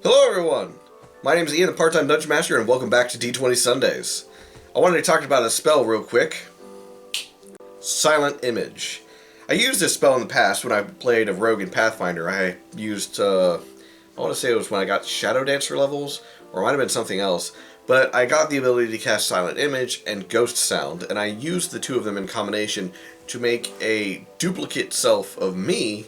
Hello everyone! My name is Ian, the part-time Dungeon Master, and welcome back to D20 Sundays. I wanted to talk about a spell real quick. Silent Image. I used this spell in the past when I played a rogue in Pathfinder. I used, I want to say it was when I got Shadow Dancer levels, or it might have been something else, but I got the ability to cast Silent Image and Ghost Sound, and I used the two of them in combination to make a duplicate self of me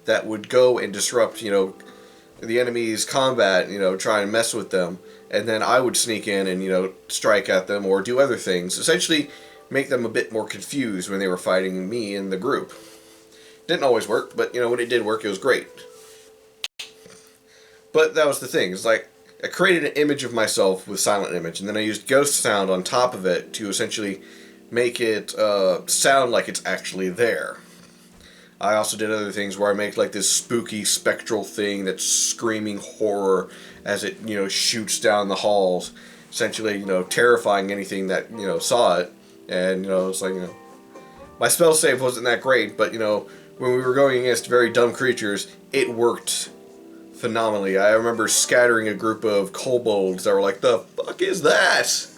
that would go and disrupt, the enemy's combat, try and mess with them, and then I would sneak in and, strike at them or do other things. Essentially, make them a bit more confused when they were fighting me in the group. Didn't always work, but, when it did work, it was great. But that was the thing. It's like, I created an image of myself with Silent Image, and then I used Ghost Sound on top of it to essentially make it sound like it's actually there. I also did other things where I make like this spooky spectral thing that's screaming horror as it, shoots down the halls, essentially, terrifying anything that, saw it. And, it's like, my spell save wasn't that great, but, when we were going against very dumb creatures, it worked phenomenally. I remember scattering a group of kobolds that were like, the fuck is that?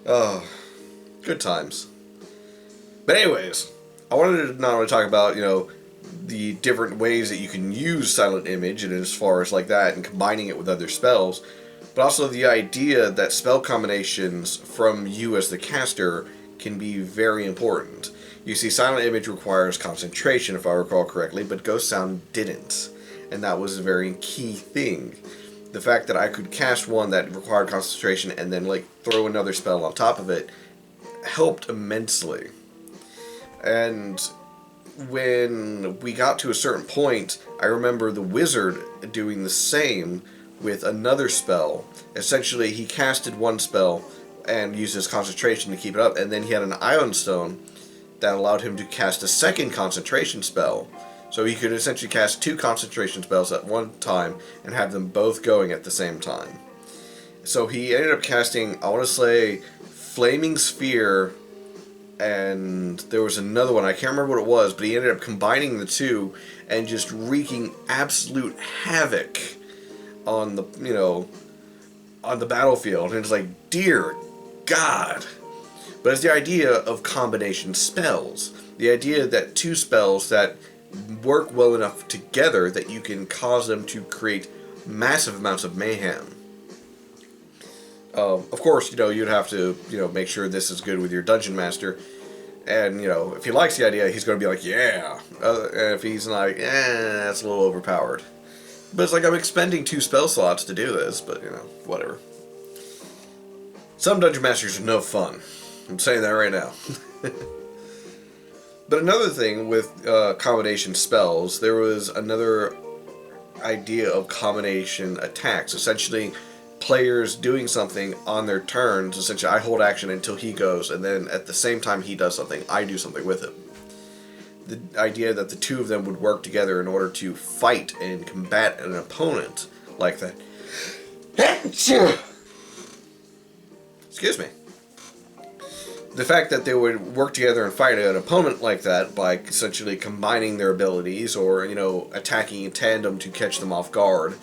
Oh, good times. But anyways, I wanted to not only talk about, the different ways that you can use Silent Image, and as far as like that, and combining it with other spells, but also the idea that spell combinations from you as the caster can be very important. You see, Silent Image requires concentration, if I recall correctly, but Ghost Sound didn't, and that was a very key thing. The fact that I could cast one that required concentration and then like throw another spell on top of it helped immensely. And when we got to a certain point, I remember the wizard doing the same with another spell. Essentially, he casted one spell and used his concentration to keep it up, and then he had an Ion Stone that allowed him to cast a second concentration spell. So he could essentially cast two concentration spells at one time and have them both going at the same time. So he ended up casting, I want to say, Flaming Sphere, and there was another one, I can't remember what it was, but he ended up combining the two and just wreaking absolute havoc on the, on the battlefield. And it's like, dear God. But it's the idea of combination spells. The idea that two spells that work well enough together that you can cause them to create massive amounts of mayhem. Of course, you'd have to, make sure this is good with your dungeon master. And, if he likes the idea, he's going to be like, yeah. And if he's like, that's a little overpowered. But it's like, I'm expending 2 spell slots to do this, but, whatever. Some dungeon masters are no fun. I'm saying that right now. But another thing with combination spells, there was another idea of combination attacks. Essentially, players doing something on their turns. Essentially, I hold action until he goes, and then at the same time he does something, I do something with him. The idea that the two of them would work together in order to fight and combat an opponent like that. Excuse me. The fact that they would work together and fight an opponent like that by essentially combining their abilities or, attacking in tandem to catch them off guard,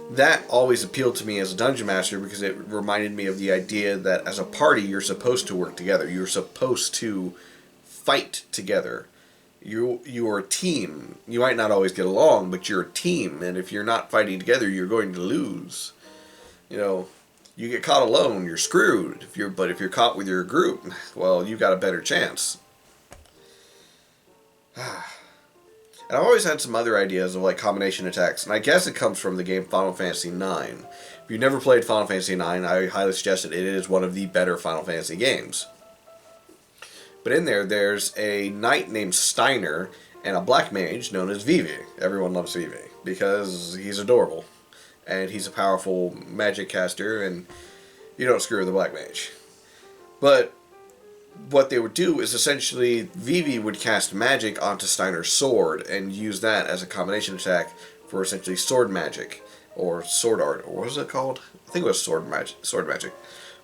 that always appealed to me as a dungeon master because it reminded me of the idea that as a party you're supposed to work together. You're supposed to fight together. You're a team. You might not always get along, but you're a team, and if you're not fighting together, you're going to lose. You get caught alone, you're screwed. But if you're caught with your group, well, you got a better chance. And I've always had some other ideas of like combination attacks, and I guess it comes from the game Final Fantasy IX. If you've never played Final Fantasy IX, I highly suggest it. It is one of the better Final Fantasy games. But in there, there's a knight named Steiner and a black mage known as Vivi. Everyone loves Vivi because he's adorable. And he's a powerful magic caster, and you don't screw with the black mage. But what they would do is essentially Vivi would cast magic onto Steiner's sword and use that as a combination attack for essentially sword magic or sword art, or what was it called? I think it was sword magic.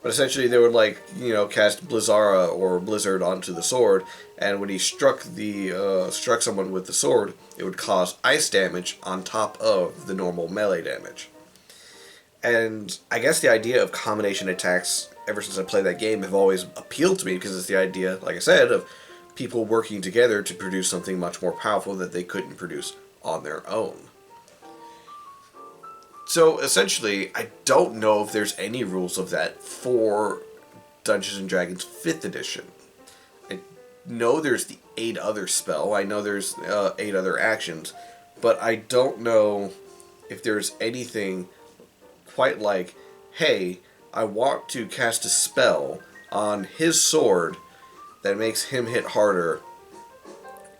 But essentially they would cast Blizzara or Blizzard onto the sword, and when he struck someone with the sword, it would cause ice damage on top of the normal melee damage. And I guess the idea of combination attacks, ever since I played that game, have always appealed to me because it's the idea, like I said, of people working together to produce something much more powerful that they couldn't produce on their own. So essentially, I don't know if there's any rules of that for Dungeons and Dragons 5th edition. I know there's the 8 other spell, I know there's 8 other actions, but I don't know if there's anything quite like, hey, I want to cast a spell on his sword that makes him hit harder,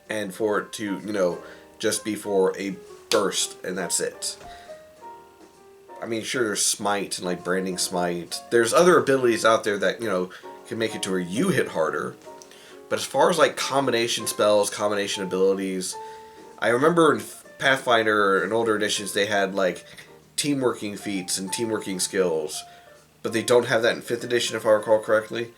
and for it to, just be for a burst, and that's it. I mean, sure, there's Smite and like Branding Smite. There's other abilities out there that, can make it to where you hit harder. But as far as like combination spells, combination abilities, I remember in Pathfinder and older editions they had like teamworking feats and teamworking skills, but they don't have that in 5th edition if I recall correctly.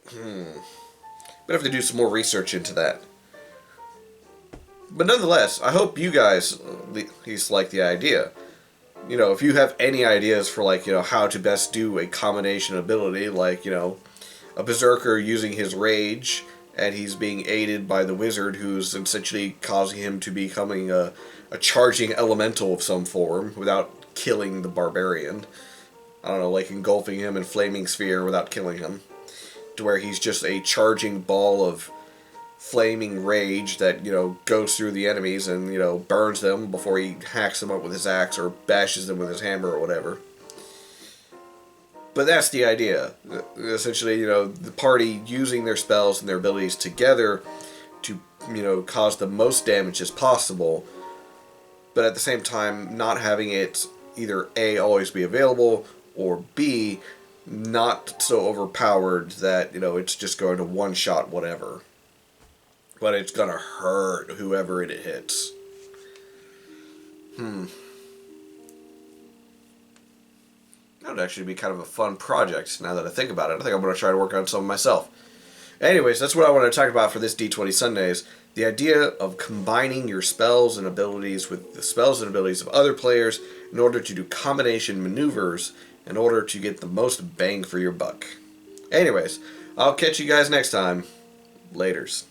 But I have to do some more research into that. But nonetheless, I hope you guys at least like the idea. If you have any ideas for like, how to best do a combination ability, like, a berserker using his rage and he's being aided by the wizard who's essentially causing him to becoming a charging elemental of some form without killing the barbarian. I don't know, like engulfing him in flaming sphere without killing him. To where he's just a charging ball of flaming rage that, goes through the enemies and, burns them before he hacks them up with his axe or bashes them with his hammer or whatever. But that's the idea. Essentially, the party using their spells and their abilities together to, cause the most damage as possible, but at the same time not having it either A, always be available, or B, not so overpowered that, it's just going to one-shot whatever. But it's gonna hurt whoever it hits. That would actually be kind of a fun project, now that I think about it. I think I'm going to try to work on some myself. Anyways, that's what I want to talk about for this D20 Sundays. The idea of combining your spells and abilities with the spells and abilities of other players in order to do combination maneuvers in order to get the most bang for your buck. Anyways, I'll catch you guys next time. Laters.